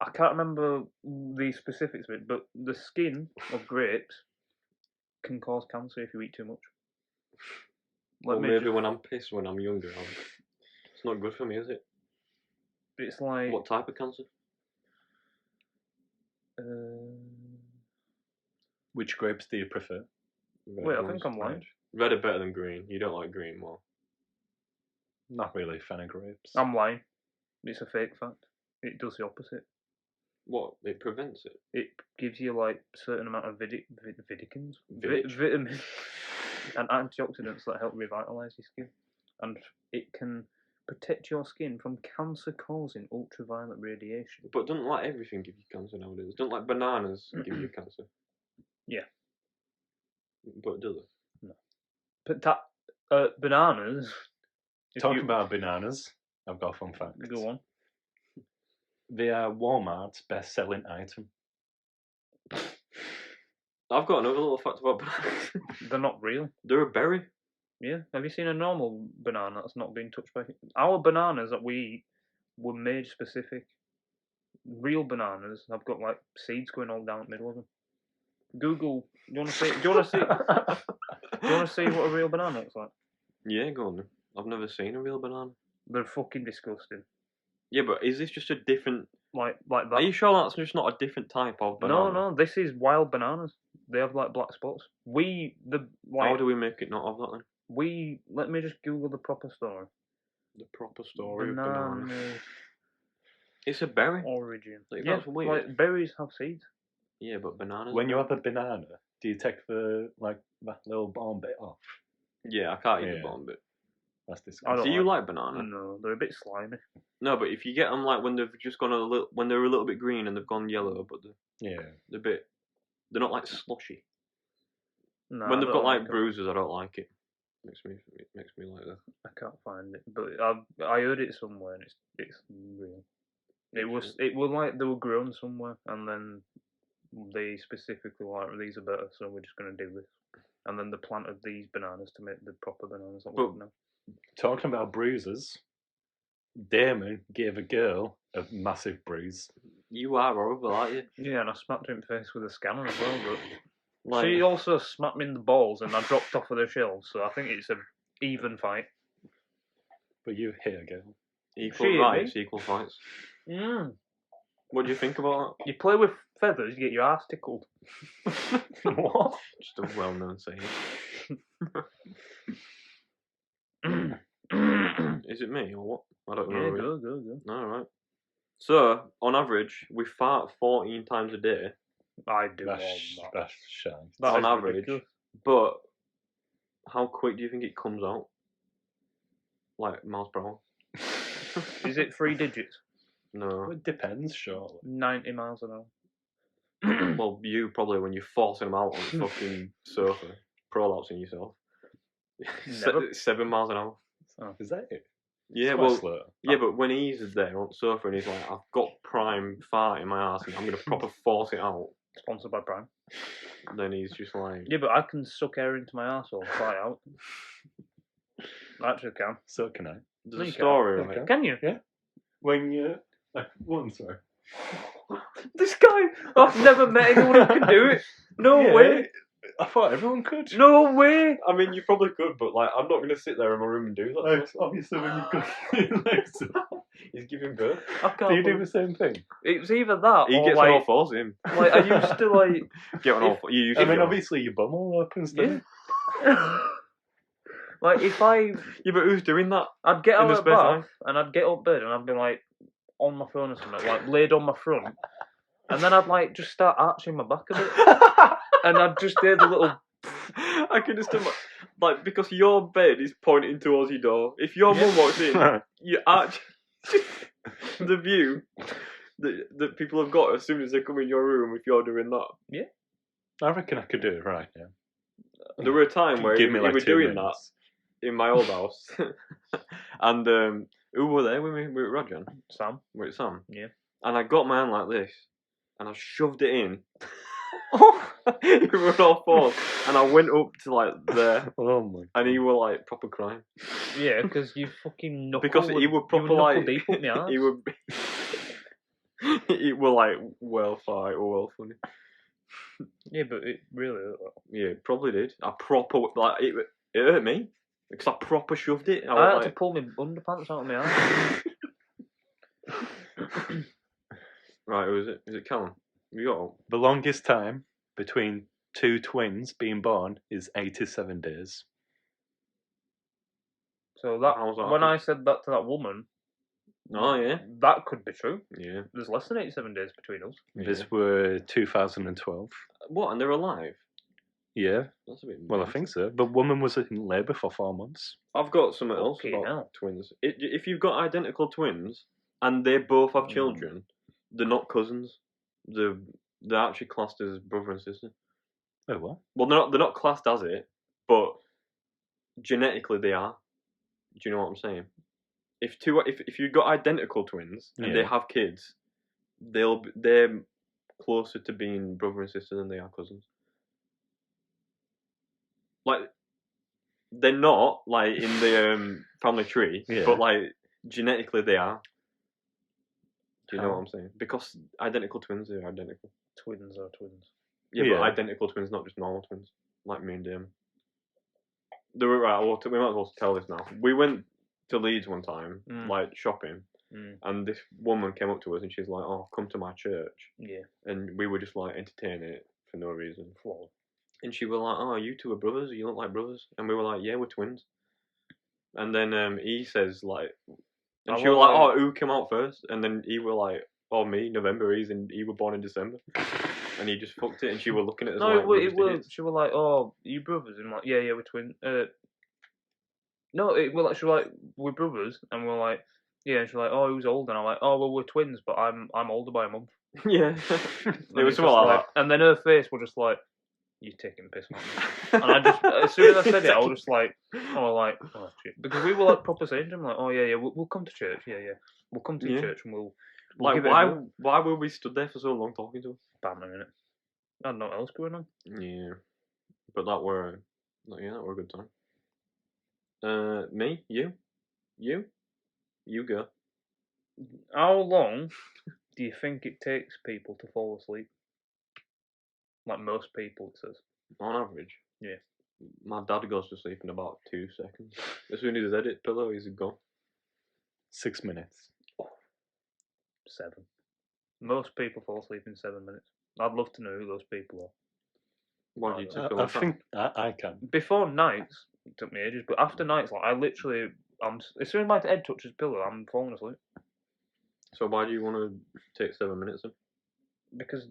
I can't remember the specifics of it, but the skin of grapes can cause cancer if you eat too much. Well, me maybe just- when I'm pissed when I'm younger, it's not good for me, is it? It's like... What type of cancer? Which grapes do you prefer? Red wait, I ones. think I'm lying. Red are better than green. You don't like green more. Not really a fan of grapes. I'm lying. It's a fake fact. It does the opposite. What? It prevents it. It gives you like certain amount of vitamins Village. and antioxidants that help revitalise your skin, and it can protect your skin from cancer-causing ultraviolet radiation. But doesn't like everything give you cancer nowadays? Don't like bananas give you cancer? Yeah. But do they? Bananas. if Talking you- about bananas, I've got a fun fact. Go on. They are Walmart's best-selling item. I've got another little fact about bananas. They're not real. They're a berry. Yeah. Have you seen a normal banana that's not been touched by... Our bananas that we eat were made specific. Real bananas have got like seeds going all down the middle of them. Google. Do you want to see? Do you want to see? Do you want to see what a real banana looks like? Yeah, go on then. I've never seen a real banana. They're fucking disgusting. Yeah, but is this just a different... Like that. Are you sure that's just not a different type of banana? No, this is wild bananas. They have like black spots. How do we make it not have that then? Let me just Google the proper story. The proper story of banana. Bananas It's a berry. origin. Like, Yeah, that's weird. like berries have seeds. Yeah, but bananas. When you have a banana, do you take the that little bottom bit off? Yeah, I can't eat the Yeah. bottom bit. That's I disgusting. don't Do you like- like banana? No, they're a bit slimy. No, but if you get them like when they've just gone when they're a little bit green and they've gone yellow, but Yeah. they're not like slushy. No, When I they've don't got like them. bruises, I don't like it. It makes me like that. I can't find it, but I heard it somewhere, and it's real. It was like they were grown somewhere, and then they specifically were like, these are better, so we're just gonna do this. And then they planted these bananas to make the proper bananas that we But- have now. Talking about bruises, Damon gave a girl a massive bruise. You are horrible, aren't you? Yeah, and I smacked her in the face with a scanner as well, but Like, she also smacked me in the balls, and I dropped off with her shells. So I think it's an even fight. But you hit a girl. equal She hit rights, me. equal fights. Mm. What do you think about You play with feathers, you get your ass tickled. What? that? Just a well-known saying. Is it me or what? I don't know. Yeah, really. go. All right. So, on average, we fart 14 times a day, I do That's all that. shy. That on is average. ridiculous. but how quick do you think it comes out? Like miles per hour? Is it 3 digits? No. It depends, surely. 90 miles an hour. Well, you probably when you're forcing them out on the fucking sofa, prolapsing yourself. Never. 7 miles an hour. Is that it? Yeah, It's quite well, slow. yeah, but when he's there on the sofa and he's like, I've got prime fart in my ass and I'm gonna proper force it out, Sponsored by Prime. then he's just like, Yeah, but I can suck air into my arsehole and fly out. I actually can. So can I. there's a you story can't. on it. Can you? When you sorry. This guy! I've never met anyone who can do it. No Yeah, way. I thought everyone could. No way! I mean, you probably could, but like, I'm not going to sit there in my room and do that. Like, obviously, when you've got your legs up, He's giving birth. I do can't you do believe- the same thing? It's either that He or gets on all like, fours, him. like I used to like, Get on all fours. You used to I mean, get on- obviously, your bum all opens, doesn't yeah. Like if Yeah, but who's doing that? I'd get In out the of spare bath time? and I'd get up bed and I'd be like on my phone or something, like laid on my front, and then I'd like just start arching my back a bit, and I'd just hear the little. I can just imagine, like, because your bed is pointing towards your door. If your mum walks in, it? you arch the view that people have got as soon as they come in your room if you're doing that. I reckon I could do it right now. There were a time where Give he me like was 2 doing minutes. that in my old house. And who were there with me? Were it Rajan? Sam. Were it Sam? Yeah. And I got my hand like this, and I shoved it in. He were all fours, and I went up to like there, Oh my god. and he were like proper crying. Yeah, because you fucking knuckle. Because he were proper you were knuckle like deep up my arse. he were he were like well fight or well funny. Yeah, but it really. Yeah, it probably did. I proper like it hurt me because I proper shoved it. I was had to like, pull my underpants out of my arse. right, who is it? Is it Callum? You got one? The longest time between two twins being born is 87 days. So that How's that when happen? I said that to that woman, Oh yeah, that could be true. yeah. There's less than 87 days between us. This were 2012. What? And they're alive? Yeah, That's a bit. well, I mental. think so. The woman was in labour for 4 months. I've got something else Fucking about hell. twins. If you've got identical twins and they both have Mm. children, they're not cousins. They're actually classed as brother and sister. Oh, what? Well, they're not classed as it, but genetically they are. Do you know what I'm saying? If you've got identical twins and they Yeah. have kids, they're closer to being brother and sister than they are cousins. Like they're not like in the family tree, Yeah. but like genetically they are. Do you know How? what I'm saying? Because identical twins are identical. Twins are twins. Yeah, Yeah. but identical twins, not just normal twins, like me and Dame. They were right. Well, we might as well tell this now. We went to Leeds one time, Mm. like shopping, Mm. and this woman came up to us and she's like, "Oh, come to my church," Yeah. and we were just like entertaining it for no reason. Flawed. And she was like, "Oh, you two are brothers? You look like brothers?" And we were like, "Yeah, we're twins." And then he says like, and I she was want, like, like- "Oh, who came out first?" And then he were like, "Oh, me, November." He were born in December, and he just fucked it. And she were looking at us No, like, it "We're was. just idiots." She was like, "Oh, you brothers?" And I'm like, "Yeah, we're twins." No, it was like she was like, "We're brothers," and we're like, "Yeah." And she's like, "Oh, who's old?" And I'm like, "Oh, well, we're twins, but I'm older by a month." Yeah, And it it's was just something like And then her face was just like, "You're taking the piss, man." And I just, as soon as I said it, I was just like, oh shit, because we were like proper saying to him like, "Oh yeah, we'll come to church, yeah, we'll come to your Yeah. church and we'll like give it a go." why were we stood there for so long talking to her? Bantering it. I don't know what else going on. Yeah, but that were a good time. Me, you go. How long do you think it takes people to fall asleep? Like most people, it says. On average. Yeah. My dad goes to sleep in about 2 seconds. As soon as he's edit pillow, he's gone. 6 minutes. 7. Most people fall asleep in 7 minutes. I'd love to know who those people are. Why do you take a I long time? think I can. Before nights, it took me ages, but after nights, like I literally, as soon as my head touches pillow, I'm falling asleep. So why do you want to take 7 minutes then? Because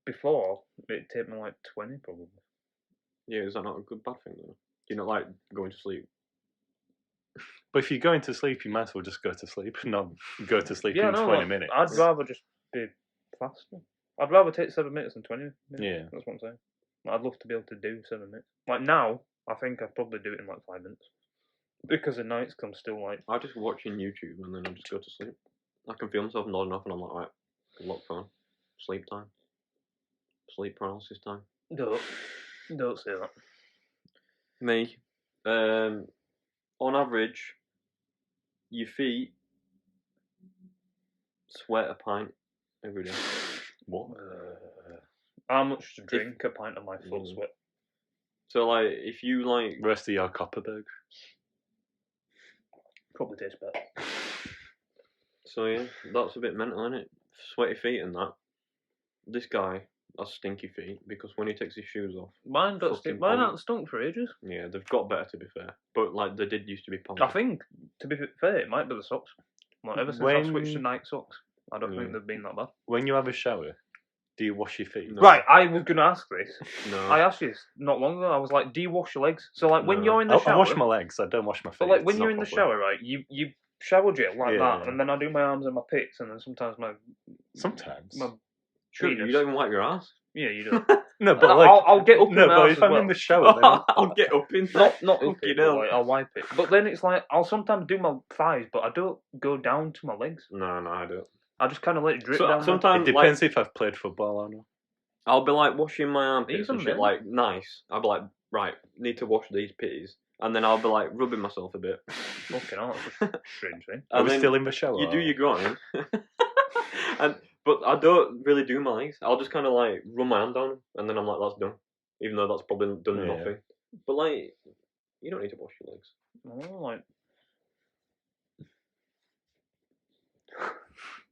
before, it'd take me like 20 probably. Yeah, is that not a good bad thing though? Do you not like going to sleep? But if you're going to sleep, you might as well just go to sleep, not go to sleep Yeah, in no, 20 like, minutes. I'd rather just be faster. I'd rather take 7 minutes than 20 minutes. Yeah. That's what I'm saying. I'd love to be able to do 7 minutes. Like now, I think I'd probably do it in like 5 minutes. Because at nights, I'm still like, I just watching YouTube and then I just go to sleep. I can feel myself nodding off and I'm like, right, lock phone, sleep time, sleep paralysis time. don't say that. Me, on average, your feet sweat a pint every day. What? How much to drink a pint of my foot Mm. sweat? So like, if you like, Rest of your Copperberg. Probably tastes better. so yeah, that's a bit mental, isn't it? Sweaty feet and that. This guy has stinky feet because when he takes his shoes off, Mine got Fucking mine pong. haven't stunk for ages. yeah, they've got better to be fair. But like, they did used to be pong. I think, to be fair, it might be the socks. Like, ever since I switched to When- Nike socks, I don't Yeah. think they've been that bad. When you have a shower, do you wash your feet? No. Right, I was going to ask this. No. I asked you this not long ago. I was like, do you wash your legs? So, like, when No. you're in the I shower... wash my legs. I don't wash my feet. But, like, when It's you're not in the proper. shower, right, you shower gel like Yeah, that, yeah. and then I do my arms and my pits, and then sometimes my Sometimes. Sure, you penis. don't even wipe your ass. Yeah, you do. No, but I'll- like, I'll get up in no, my but arse if as I'm well. in the shower, then I'll get up in there. Not up Fucking it, but, hell. like, I'll wipe it. But then it's like, I'll sometimes do my thighs, but I don't go down to my legs. No, I don't. I just kind of let it drip So, down. sometimes it depends if I've played football or not. I'll be like washing my armpits Even and shit, then. like nice. I'll be like, right, need to wash these pitties, and then I'll be like rubbing myself a bit. Fucking hell, that's a strange thing. Are And we then still in the shower? you do or- your groin, but I don't really do my legs. I'll just kind of like run my hand down, 'em, and then I'm like, that's done. Even though that's probably done Yeah. nothing. But like, you don't need to wash your legs. Oh, like...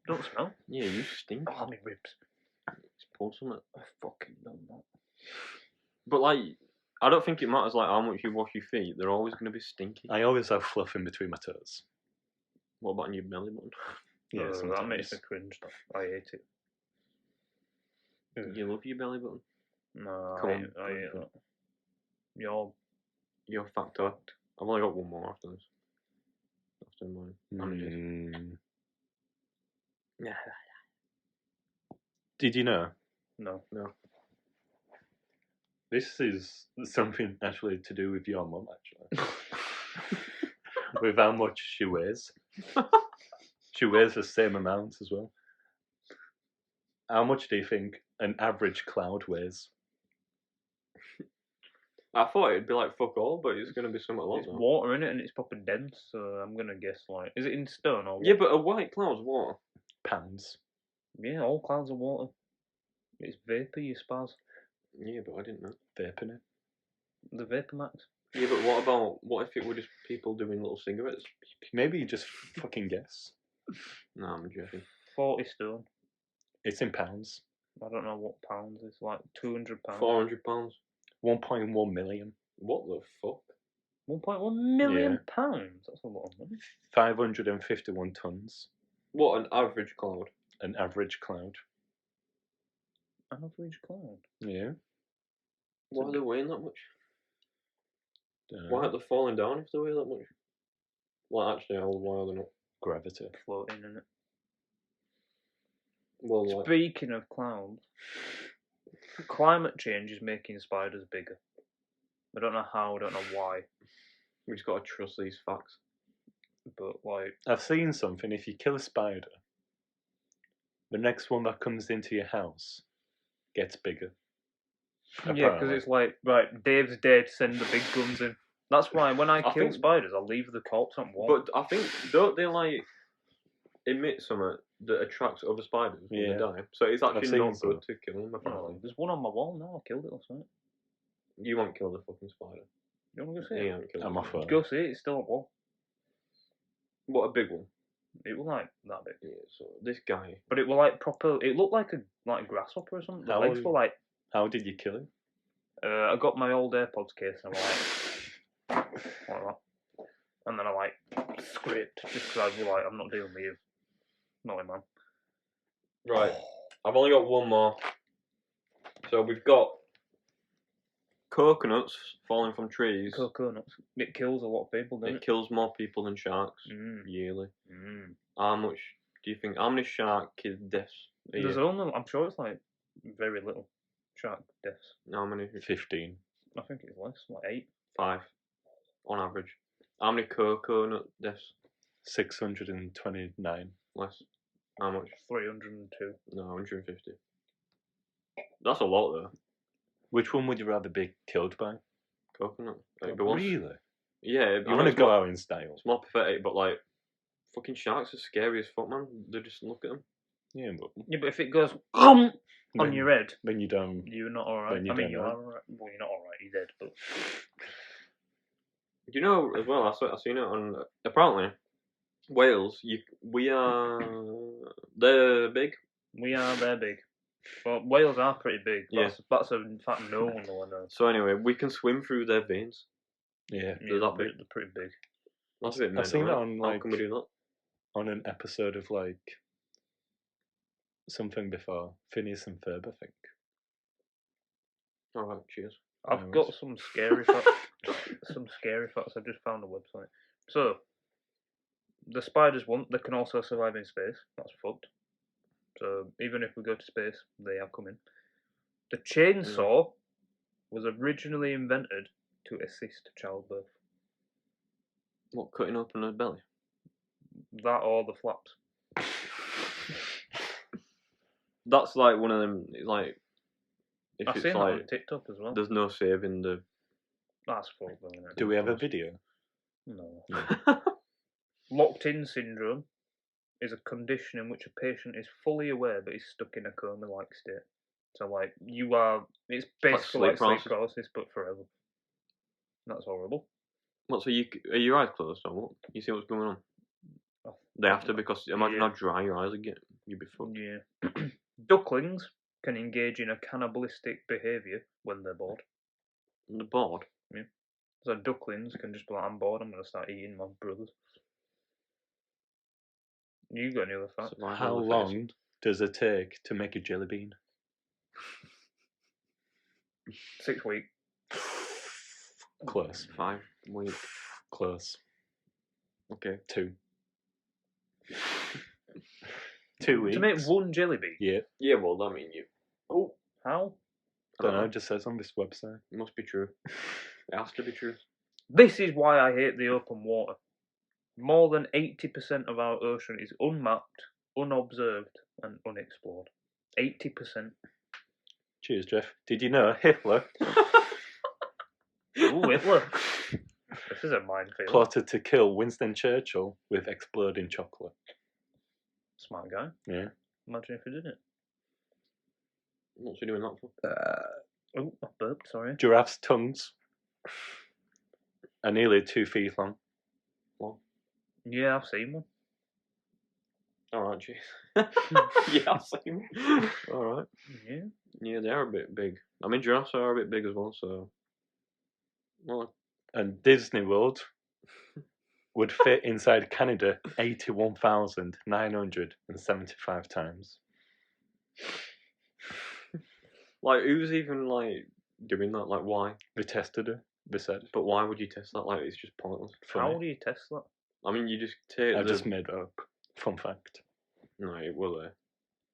Don't smell. Yeah, you stink. Oh, my ribs. Just pull something. I've fucking done that. But like, I don't think it matters like how much you wash your feet. They're always going to be stinky. I always have fluff in between my toes. What about in your belly button? Yeah, That sometimes. makes me cringe. Though. I hate it. You love your belly button. No, Come I on, hate come on. that. You're You're factoid. I've only got one more after this. After mine. How many days? Mm. Yeah. Did you know? no. This is something actually to do with your mum, actually. With how much she weighs. She weighs the same amount as well. How much do you think an average cloud weighs? I thought it'd be like fuck all, but it's going to be something like It's that. water in it and it's proper dense, so I'm gonna guess like, is it in stone or what? Yeah, but a white cloud's water. Pounds. Yeah, all clouds are water. It's vapor, you spaz. Yeah, but I didn't know. Vaping it. The Vapor Max. Yeah, but what if it were just people doing little cigarettes? Maybe you just fucking guess. No, I'm joking. 40 stone. It's in pounds. I don't know what pounds. It's like £200. £400. 1.1 million. What the fuck? 1.1 million Yeah. pounds. That's a lot of money. 551 tons. What an average cloud. An average cloud. An average cloud. Yeah. Why are they weighing that much? Dunno. Why aren't they falling down if they weigh that much? Well, actually, why are they not? Gravity. Floating in it. Well, like, Speaking of clouds, climate change is making spiders bigger. I don't know how, I don't know why, we just gotta trust these facts. but like, I've seen something. If you kill a spider, the next one that comes into your house gets bigger. yeah, because Apparently. it's like, right, Dave's dead, send the big guns in. That's why when I I kill think- spiders, I leave the corpse on wall. But I think, don't they like emit something that attracts other spiders when Yeah. they die? So it's actually seen not some. good to kill them, apparently. There's one on my wall now. I killed it last night. You won't kill the fucking spider. You want to go see You it? won't kill I'm the off spider. for Go see it. It's still on wall. What, a big one? It was like that big, Yeah, so this guy, but it was like proper. It looked like a grasshopper or something. The How legs old- were like. How did you kill him? I got my old AirPods case and I like that, and then I like scraped just because I was like, I'm not dealing with you, naughty man. right, I've only got one more. So we've got coconuts falling from trees. Coconuts. It kills a lot of people, doesn't It it? kills more people than sharks Mm. yearly. Mm. How much do you think? How many shark deaths a There's year? only, I'm sure it's like very little shark deaths. How many? 15. I think it's less, like 8. 5 on average. How many coconut deaths? 629. Less. How much? 302. No, 150. That's a lot though. Which one would you rather be killed by? Coconut. Like, but once- Really? Yeah, You want to go out in style? It's more pathetic, but like, fucking sharks are scary as fuck, man. They just look at them. Yeah, but Yeah, but if it goes on then- your head, then you don't. you're not alright. Then you I mean, don't you know. are alright. Well, you're not alright. You're dead, but Do you know as well? I've seen it on. Apparently, Wales. They're big. they're big. Well, whales are pretty big. Yeah. That's in fact no one will know. So anyway, we can swim through their veins. Yeah, Yeah, that they're pretty big. That's a bit mental. I've seen it right? on How can we do that? on an episode of like something before Phineas and Ferb, I think. All right, cheers. I've Anyways. got some scary facts. Some scary facts. I just found a website. So, the spiders they can also survive in space. That's fucked. So even if we go to space, they are coming. The chainsaw was originally invented to assist childbirth. What, cutting open her belly? That or the flaps. That's like one of them. Like, if I've it's seen that on like TikTok as well. there's no saving the. That's fucked, though, isn't it? Do we have a video? No. Locked-in syndrome is a condition in which a patient is fully aware but is stuck in a coma-like state. So, like, it's basically like sleep paralysis, but forever. That's horrible. What? So are your eyes closed or what? You see what's going on? Oh, They have to, because imagine yeah. how dry your eyes would get. You'd be fucked. Yeah. Ducklings can engage in a cannibalistic behaviour when they're bored. On the board. So ducklings can just be like, I'm bored, I'm going to start eating my brothers. You got any other facts? Survival How of the long fittest. does it take to make a jelly bean? 6 weeks. Close. 5 weeks. Close. Okay. 2. 2 weeks. To make one jelly bean? Yeah. Yeah, well, I mean, you. Oh, How? I Don't know. It just says on this website. It must be true. It has to be true. This is why I hate the open water. More than 80% of our ocean is unmapped, unobserved, and unexplored. 80%. Cheers, Jeff. Did you know Hitler Ooh, Hitler. This is a minefield. plotted to kill Winston Churchill with exploding chocolate? Smart guy. Yeah. Imagine if he did it. What's he doing that for? Oh, I burped, sorry. Giraffes' tongues are nearly 2 feet long. Yeah, I've seen one. Alright, jeez. Yeah, I've seen them. Alright. Yeah. Yeah, they are a bit big. I mean, giraffes are a bit big as well, so. Well, And Disney World would fit inside Canada 81,975 times. like, who's even, like, doing that? Like, why? They tested it, they said. But why would you test that? Like, it's just pointless. How do you test that? I mean, you just take I the. just made it up. Fun fact. No, it will there.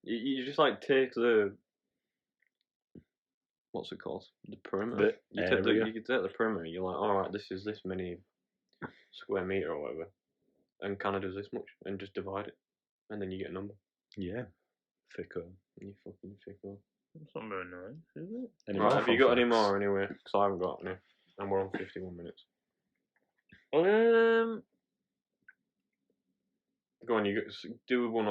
You just, like, take the. What's it called? The perimeter. The You area. can take the perimeter. You're like, alright, this is this many square meter or whatever, and Canada's this much, and just divide it, and then you get a number. Yeah. Thicko. You fucking fickle. That's not very nice, is it? Any Right, more have you fun got any facts? more anyway? Because I haven't got any, and we're on 51 minutes. Go on, do a one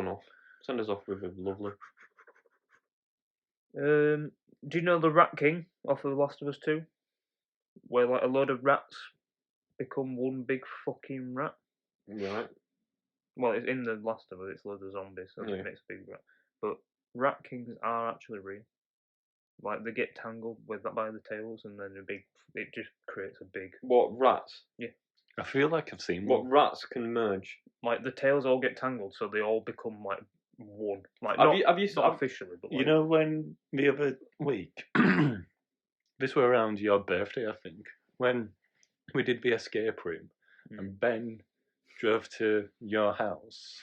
off. Send us off with a lovely. Do you know the Rat King off of The Last of Us 2? Where like a load of rats become one big fucking rat? Right. Well, it's in The Last of Us, it's loads of zombies, so Yeah. it makes a big rat. But Rat Kings are actually real. Like they get tangled with that by the tails and then it just creates a big, What rats? I feel like I've seen What one. rats can merge? like the tails all get tangled so they all become like one. Like Have not, you not have- officially, but You like, know when the other week, this were around your birthday, I think, when we did the escape room and Ben drove to your house.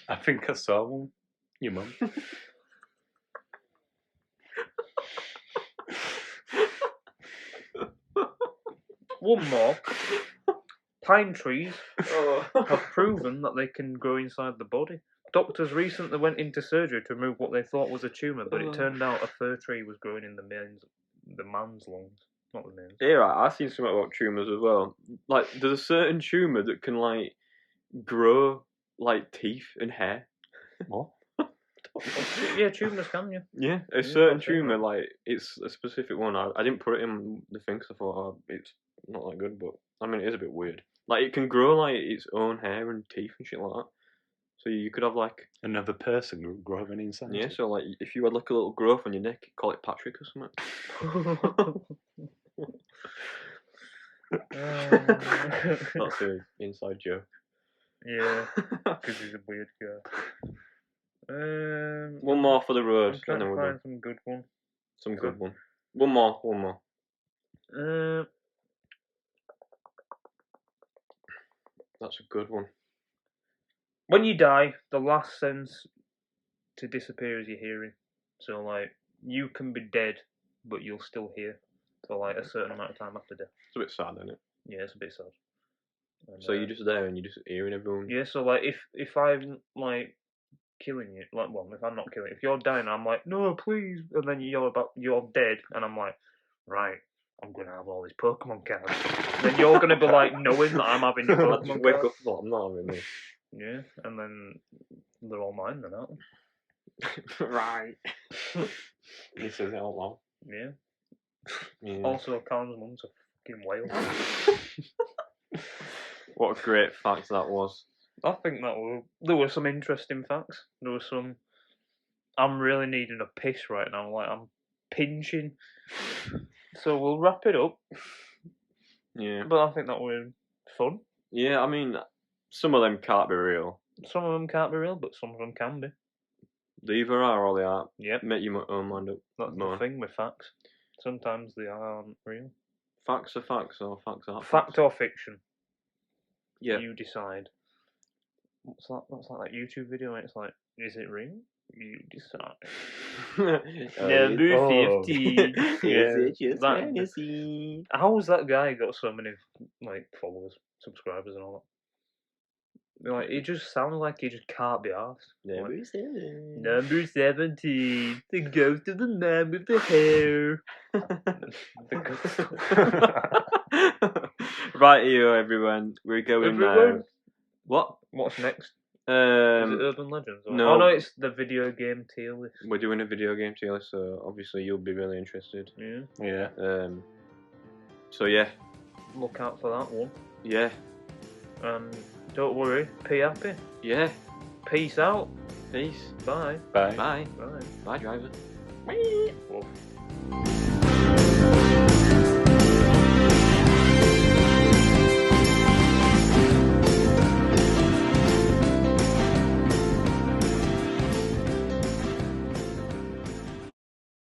I think I saw one. Your mum. one more. Pine trees Oh. have proven that they can grow inside the body. Doctors recently went into surgery to remove what they thought was a tumour, but it turned out a fir tree was growing in the man's lungs, not the man's. Yeah, right, I've seen something about tumours as well. Like, there's a certain tumour that can, like, grow, like, teeth and hair. What? Yeah, tumours can you? Yeah, a Yeah, certain I've seen tumour, that. like it's a specific one. I didn't put it in the thing 'cause I thought it's not that good, but I mean it is a bit weird. Like it can grow like its own hair and teeth and shit like that. So you could have like Another person growing inside. yeah. you. So like if you had like a little growth on your neck, you call it Patrick or something. That's an inside joke. Yeah, because he's a weird guy. One more for the I'm road, trying and then to we're done. find some good one. Some good one. One more. That's a good one. When you die, the last sense to disappear is your hearing. So like you can be dead, but you'll still hear for like a certain amount of time after death. It's a bit sad, isn't it? Yeah, it's a bit sad. And, So you're just there and you're just hearing everyone. yeah. So like if I'm like killing you, like well, if I'm not killing you, if you're dying, I'm like no, please, and then you're dead, and I'm like right. I'm gonna have all these Pokemon cards. Then you're gonna be like knowing that I'm having your I Pokemon just wake cards. up and thought, I'm not having this. Yeah, and then they're all mine then, aren't Right. He says it out loud. they? Yeah. Yeah. Also, Colin's mum's a fucking whale. What a great fact that was. I think there were some interesting facts. There was some. I'm really needing a piss right now. Like I'm pinching. So we'll wrap it up. Yeah. But I think that was fun. Yeah, I mean, some of them can't be real. Some of them can't be real, but some of them can be. They either are or they aren't. Yep. Make your own mind up. That's Mo. the thing with facts. Sometimes they aren't real. Facts are facts, or facts are Fact or fiction. Yeah. You decide. What's like that YouTube video? And it's like, is it real? You decide. Number Oh. 15. Yes, That- fantasy. How has that guy got so many like followers, subscribers, and all that? Like, it just sounds like he just can't be asked. Number 7. Number 17, the ghost of the man with the hair. Right here, everyone. We're going now. Everyone? What? What's next? Is it Um, Urban Legends? Or... no. Oh no, it's the video game tier list. we're doing a video game tier list, so obviously you'll be really interested. Yeah, Yeah. So yeah, look out for that one. yeah, And don't worry, be happy. yeah. Peace out. Peace. Bye. Bye. Bye. Bye. Bye, driver. Wolf.